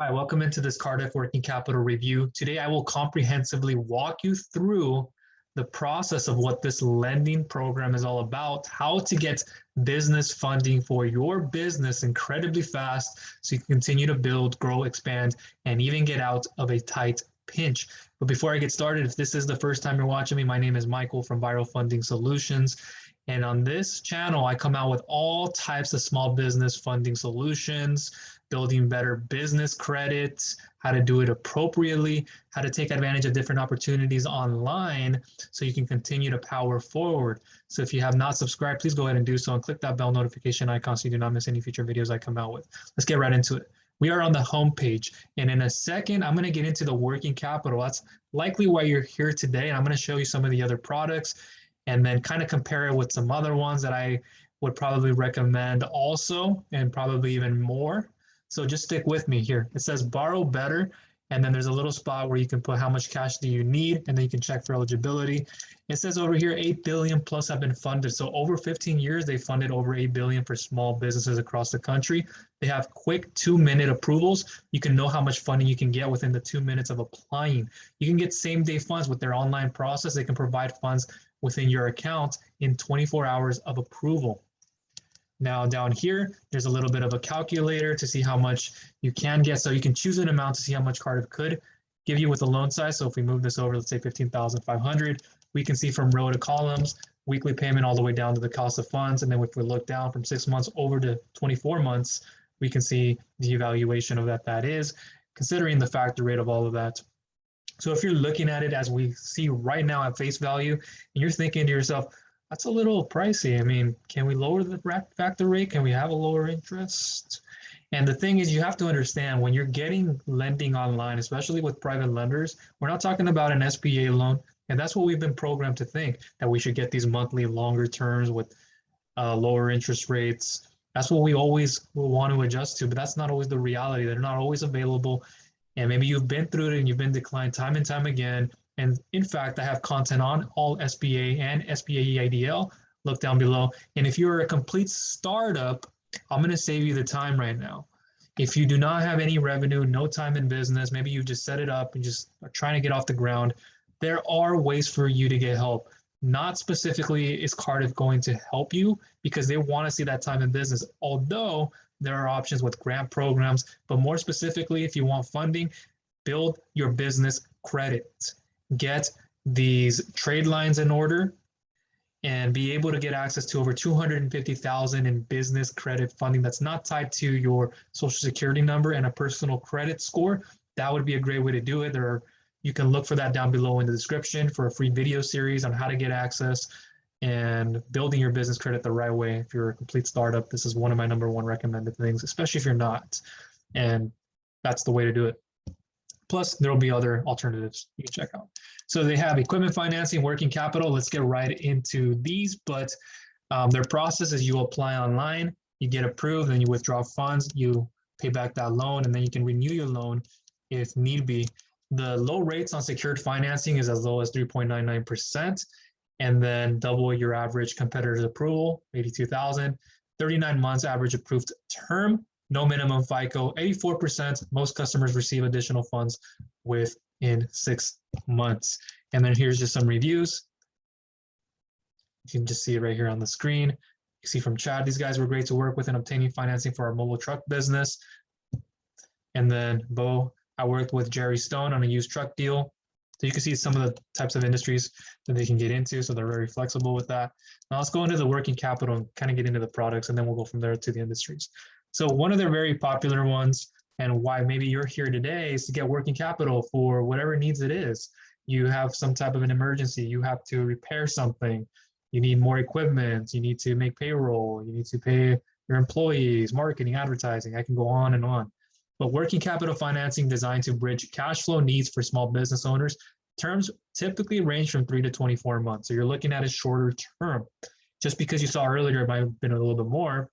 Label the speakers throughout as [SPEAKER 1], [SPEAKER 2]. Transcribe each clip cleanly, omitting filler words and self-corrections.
[SPEAKER 1] Hi, welcome into this Cardiff Working Capital Review. Today, I will comprehensively walk you through the process of what this lending program is all about, how to get business funding for your business incredibly fast so you can continue to build, grow, expand, and even get out of a tight pinch. But before I get started, if this is the first time you're watching me, my name is Michael from Viral Funding Solutions. And on this channel, I come out with all types of small business funding solutions, building better business credit, how to do it appropriately, how to take advantage of different opportunities online so you can continue to power forward. So if you have not subscribed, please go ahead and do so and click that bell notification icon so you do not miss any future videos I come out with. Let's get right into it. We are on the home page, and in a second, I'm going to get into the working capital. That's likely why you're here today, and I'm going to show you some of the other products and then kind of compare it with some other ones that I would probably recommend also, and probably even more. So just stick with me here. It says borrow better, and then there's a little spot where you can put how much cash do you need, and then you can check for eligibility. It says over here 8 billion plus have been funded. So over 15 years, they funded over 8 billion for small businesses across the country. They have quick 2-minute approvals. You can know how much funding you can get within the 2 minutes of applying. You can get same-day funds with their online process. They can provide funds within your account in 24 hours of approval. Now down here, there's a little bit of a calculator to see how much you can get. So you can choose an amount to see how much Cardiff could give you with a loan size. So if we move this over, let's say 15,500, we can see from row to columns, weekly payment all the way down to the cost of funds. And then if we look down from 6 months over to 24 months, we can see the evaluation of that is, considering the factor rate of all of that. So if you're looking at it as we see right now at face value, and you're thinking to yourself, that's a little pricey. I mean, can we lower the factor rate? Can we have a lower interest? And the thing is, you have to understand when you're getting lending online, especially with private lenders, we're not talking about an SBA loan. And that's what we've been programmed to think, that we should get these monthly longer terms with lower interest rates. That's what we always will want to adjust to, but that's not always the reality. They're not always available. And maybe you've been through it and you've been declined time and time again. And in fact, I have content on all SBA and SBA EIDL. Look down below. And if you're a complete startup, I'm going to save you the time right now. If you do not have any revenue, no time in business, maybe you just set it up and just are trying to get off the ground, there are ways for you to get help. Not specifically is Cardiff going to help you because they want to see that time in business, although there are options with grant programs, but more specifically, if you want funding, build your business credit. Get these trade lines in order and be able to get access to over 250,000 in business credit funding that's not tied to your social security number and a personal credit score. That would be a great way to do it. You can look for that down below in the description for a free video series on how to get access and building your business credit the right way. If you're a complete startup, this is one of my #1 recommended things, especially if you're not. And that's the way to do it. Plus, there will be other alternatives you can check out. So they have equipment financing, working capital. Let's get right into these. But their process is you apply online, you get approved, then you withdraw funds, you pay back that loan, and then you can renew your loan if need be. The low rates on secured financing is as low as 3.99%, and then double your average competitor's approval, 82,000, 39 months average approved term, no minimum FICO, 84%. Most customers receive additional funds within 6 months. And then here's just some reviews. You can just see it right here on the screen. You see from Chad, these guys were great to work with in obtaining financing for our mobile truck business. And then Bo, I worked with Jerry Stone on a used truck deal. So you can see some of the types of industries that they can get into. So they're very flexible with that. Now let's go into the working capital and kind of get into the products, and then we'll go from there to the industries. So one of their very popular ones, and why maybe you're here today, is to get working capital for whatever needs it is. You have some type of an emergency, you have to repair something, you need more equipment, you need to make payroll, you need to pay your employees, marketing, advertising, I can go on and on. But working capital financing designed to bridge cash flow needs for small business owners. Terms typically range from 3 to 24 months. So you're looking at a shorter term. Just because you saw earlier, it might have been a little bit more.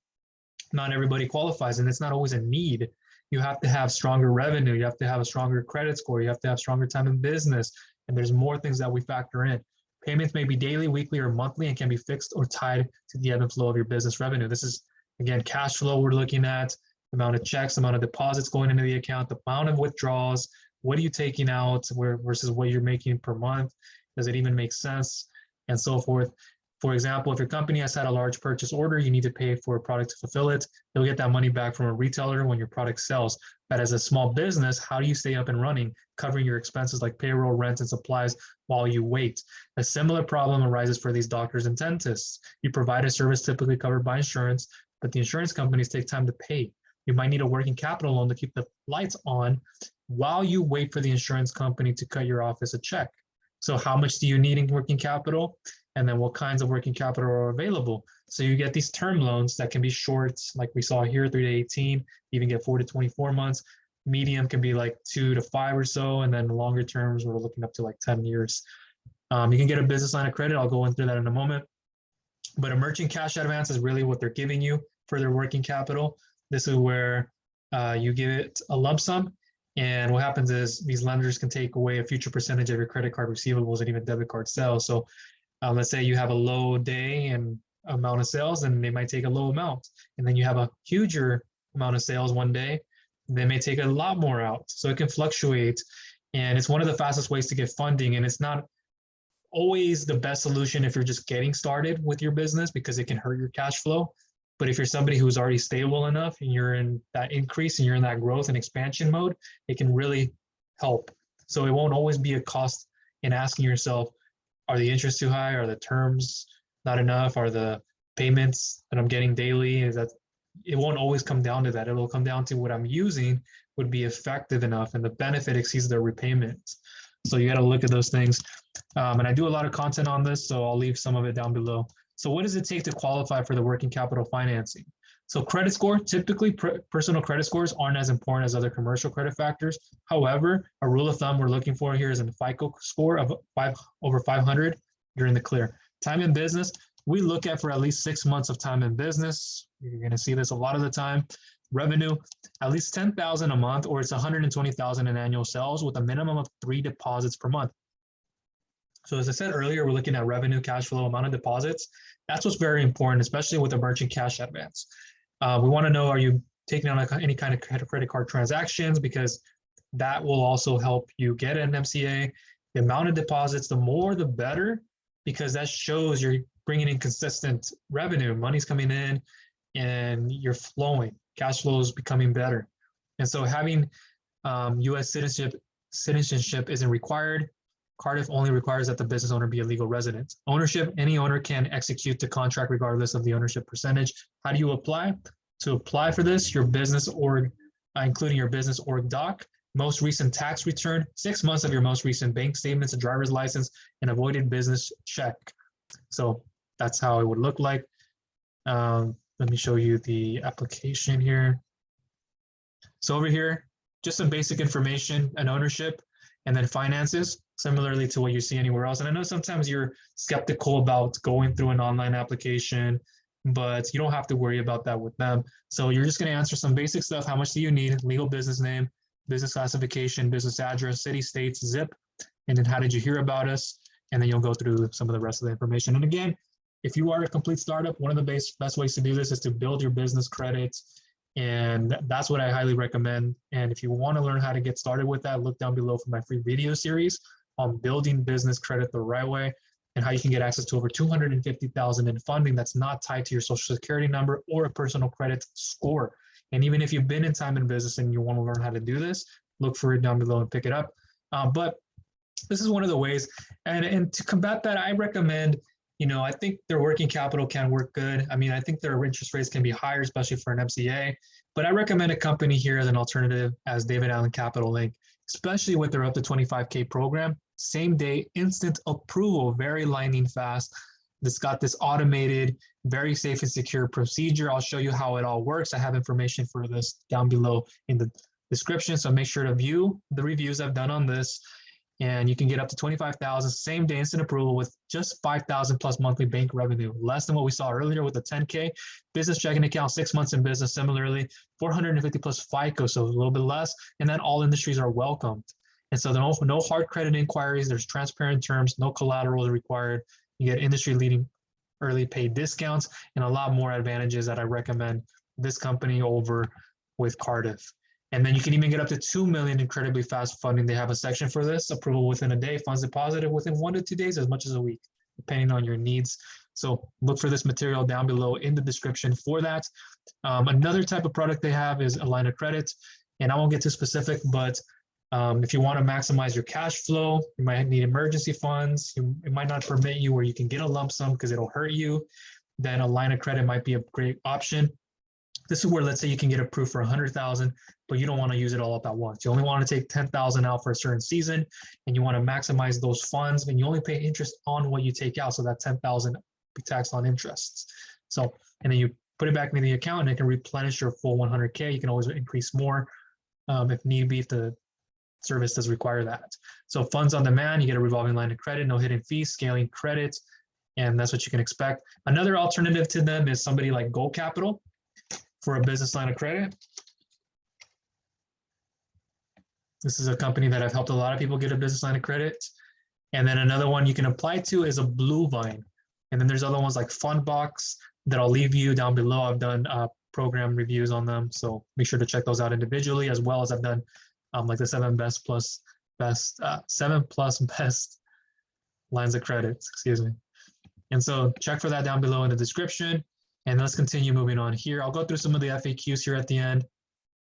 [SPEAKER 1] Not everybody qualifies, and it's not always a need. You have to have stronger revenue. You have to have a stronger credit score. You have to have stronger time in business. And there's more things that we factor in. Payments may be daily, weekly, or monthly and can be fixed or tied to the ebb and flow of your business revenue. This is, again, cash flow we're looking at. amount of checks, amount of deposits going into the account, the amount of withdrawals, what are you taking out versus what you're making per month? Does it even make sense? And so forth. For example, if your company has had a large purchase order, you need to pay for a product to fulfill it. You'll get that money back from a retailer when your product sells. But as a small business, how do you stay up and running, covering your expenses like payroll, rent, and supplies while you wait? A similar problem arises for these doctors and dentists. You provide a service typically covered by insurance, but the insurance companies take time to pay. You might need a working capital loan to keep the lights on while you wait for the insurance company to cut your office a check. So how much do you need in working capital? And then what kinds of working capital are available? So you get these term loans that can be short, like we saw here, 3 to 18, even get 4 to 24 months. Medium can be like 2 to 5 or so, and then longer terms, we're looking up to like 10 years. You can get a business line of credit. I'll go into that in a moment. But a merchant cash advance is really what they're giving you for their working capital. This is where you give it a lump sum. And what happens is these lenders can take away a future percentage of your credit card receivables and even debit card sales. So let's say you have a low day and amount of sales, and they might take a low amount. And then you have a huger amount of sales one day, they may take a lot more out. So it can fluctuate. And it's one of the fastest ways to get funding. And it's not always the best solution if you're just getting started with your business, because it can hurt your cash flow. But if you're somebody who's already stable enough and you're in that increase and you're in that growth and expansion mode, it can really help. So it won't always be a cost in asking yourself, are the interests too high? Are the terms not enough? Are the payments that I'm getting daily? Is that it won't always come down to that. It'll come down to what I'm using would be effective enough and the benefit exceeds the repayment. So you got to look at those things. And I do a lot of content on this, so I'll leave some of it down below. So what does it take to qualify for the working capital financing? So credit score, typically personal credit scores aren't as important as other commercial credit factors. However, a rule of thumb we're looking for here is a FICO score of over 500, you're in the clear. Time in business, we look at for at least 6 months of time in business. You're gonna see this a lot of the time. Revenue, at least 10,000 a month, or it's 120,000 in annual sales with a minimum of 3 deposits per month. So as I said earlier, we're looking at revenue, cash flow, amount of deposits. That's what's very important, especially with a merchant cash advance. We want to know, are you taking on any kind of credit card transactions? Because that will also help you get an MCA. The amount of deposits, the more, the better, because that shows you're bringing in consistent revenue. Money's coming in and you're flowing. Cash flow is becoming better. And so having U.S. citizenship isn't required. Cardiff only requires that the business owner be a legal resident. Ownership, any owner can execute the contract regardless of the ownership percentage. How do you apply? To apply for this, your business org, including your business org doc, most recent tax return, 6 months of your most recent bank statements, a driver's license, and avoided business check. So that's how it would look like. Let me show you the application here. So over here, just some basic information and ownership, and then finances, similarly to what you see anywhere else. And I know sometimes you're skeptical about going through an online application, but you don't have to worry about that with them. So you're just going to answer some basic stuff. How much do you need? Legal business name, business classification, business address, city, states, zip, and then how did you hear about us? And then you'll go through some of the rest of the information. And again, if you are a complete startup, one of the best ways to do this is to build your business credit. And that's what I highly recommend. And if you want to learn how to get started with that, look down below for my free video series on building business credit the right way and how you can get access to over $250,000 in funding that's not tied to your social security number or a personal credit score. And even if you've been in time in business and you want to learn how to do this, look for it down below and pick it up. But this is one of the ways. And to combat that, I recommend, I think their working capital can work good. I mean, I think their interest rates can be higher, especially for an MCA. But I recommend a company here as an alternative as David Allen Capital Link, especially with their up to 25K program. Same day, instant approval, very lightning fast. It's got this automated, very safe and secure procedure. I'll show you how it all works. I have information for this down below in the description. So make sure to view the reviews I've done on this. And you can get up to 25,000 same day instant approval with just 5,000 plus monthly bank revenue, less than what we saw earlier with the 10K business checking account, 6 months in business. Similarly, 450 plus FICO, so a little bit less. And then all industries are welcomed. And so there's no hard credit inquiries. There's transparent terms, no collateral is required. You get industry leading early pay discounts and a lot more advantages that I recommend this company over with Cardiff. And then you can even get up to 2 million incredibly fast funding. They have a section for this: approval within a day, funds deposited within 1 to 2 days, as much as a week, depending on your needs. So look for this material down below in the description for that. Another type of product they have is a line of credit. And I won't get too specific, but if you want to maximize your cash flow, you might need emergency funds. It might not permit you where you can get a lump sum because it'll hurt you. Then a line of credit might be a great option. This is where, let's say, you can get approved for 100,000, but you don't want to use it all up at once. You only want to take 10,000 out for a certain season, and you want to maximize those funds, and you only pay interest on what you take out. So that 10,000 be taxed on interests. So, and then you put it back into the account, and it can replenish your full 100K. You can always increase more if need be, if the service does require that. So funds on demand, you get a revolving line of credit, no hidden fees, scaling credit, and that's what you can expect. Another alternative to them is somebody like Go Capital for a business line of credit. This is a company that I've helped a lot of people get a business line of credit. And then another one you can apply to is a Blue Vine. And then there's other ones like Fundbox that I'll leave you down below. I've done program reviews on them, so make sure to check those out individually, as well as I've done like the 7 plus best lines of credit, excuse me. And so check for that down below in the description. And let's continue moving on here. I'll go through some of the FAQs here at the end.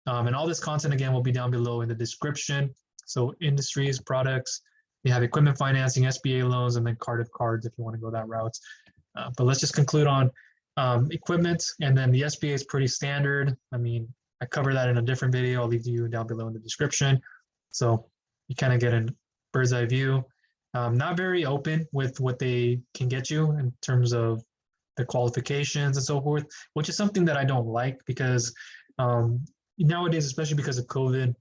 [SPEAKER 1] And all this content, again, will be down below in the description. So industries, products, you have equipment financing, SBA loans, and then Cardiff cards if you want to go that route. But let's just conclude on equipment. And then the SBA is pretty standard. I mean, I cover that in a different video. I'll leave you down below in the description. So you kind of get a bird's eye view. Not very open with what they can get you in terms of the qualifications and so forth, which is something that I don't like, because nowadays, especially because of COVID,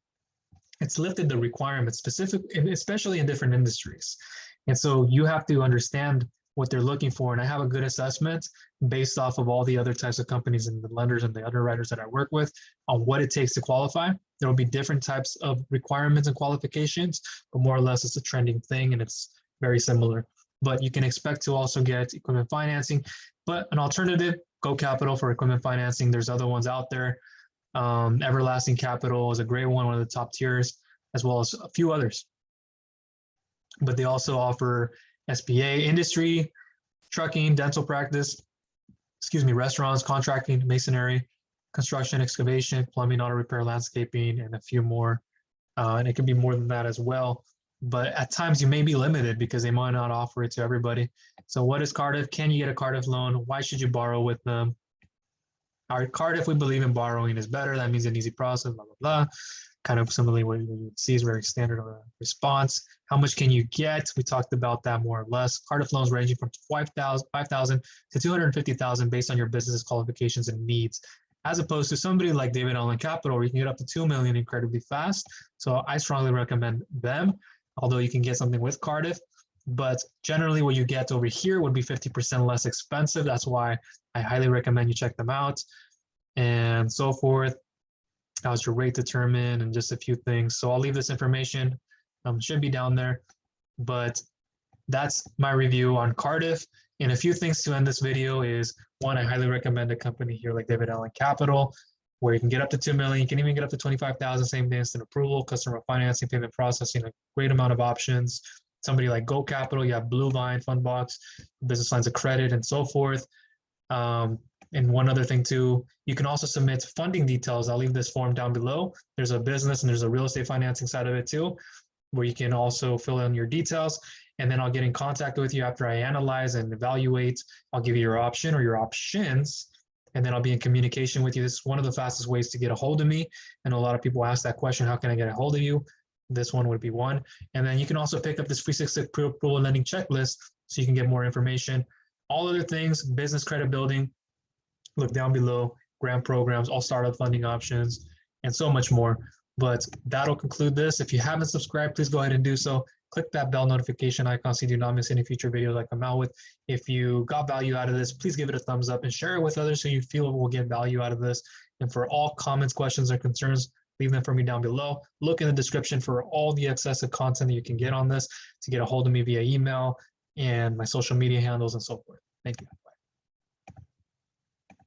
[SPEAKER 1] it's lifted the requirements specific, especially in different industries. And so you have to understand what they're looking for. And I have a good assessment based off of all the other types of companies and the lenders and the underwriters that I work with on what it takes to qualify. There will be different types of requirements and qualifications, but more or less it's a trending thing and it's very similar. But you can expect to also get equipment financing, but an alternative, Go Capital for equipment financing. There's other ones out there. Everlasting Capital is a great one of the top tiers, as well as a few others. But they also offer SBA, industry, trucking, dental practice, restaurants, contracting, masonry, construction, excavation, plumbing, auto repair, landscaping, and a few more. And it can be more than that as well. But at times you may be limited because they might not offer it to everybody. So what is Cardiff? Can you get a Cardiff loan? Why should you borrow with them? Our Cardiff, we believe in borrowing is better. That means an easy process, blah, blah, blah. Kind of similarly what you would see is very standard response. How much can you get? We talked about that more or less. Cardiff loans ranging from 5,000 to 250,000 based on your business qualifications and needs, as opposed to somebody like David Allen Capital, where you can get up to 2 million incredibly fast. So I strongly recommend them, although you can get something with Cardiff. But generally what you get over here would be 50% less expensive. That's why I highly recommend you check them out and so forth. How's your rate determined and just a few things. So I'll leave this information, should be down there, but that's my review on Cardiff. And a few things to end this video is, one, I highly recommend a company here like David Allen Capital, where you can get up to 2 million, you can even get up to 25,000 same day instant approval, customer financing, payment processing, a great amount of options. Somebody like Go Capital, you have Blue Vine, Fundbox, business lines of credit, and so forth. And one other thing too, you can also submit funding details. I'll leave this form down below. There's a business and there's a real estate financing side of it too, where you can also fill in your details. And then I'll get in contact with you after I analyze and evaluate. I'll give you your option or your options, and then I'll be in communication with you. This is one of the fastest ways to get a hold of me. And a lot of people ask that question, how can I get a hold of you? This one would be one. And then you can also pick up this free 6-step pre-approval lending checklist so you can get more information. All other things, business credit building, look down below, grant programs, all startup funding options, and so much more. But that'll conclude this. If you haven't subscribed, please go ahead and do so. Click that bell notification icon so you do not miss any future videos I come out with. If you got value out of this, please give it a thumbs up and share it with others so you feel it will get value out of this. And for all comments, questions, or concerns, leave them for me down below. Look in the description for all the excessive content that you can get on this, to get a hold of me via email and my social media handles and so forth. Thank you.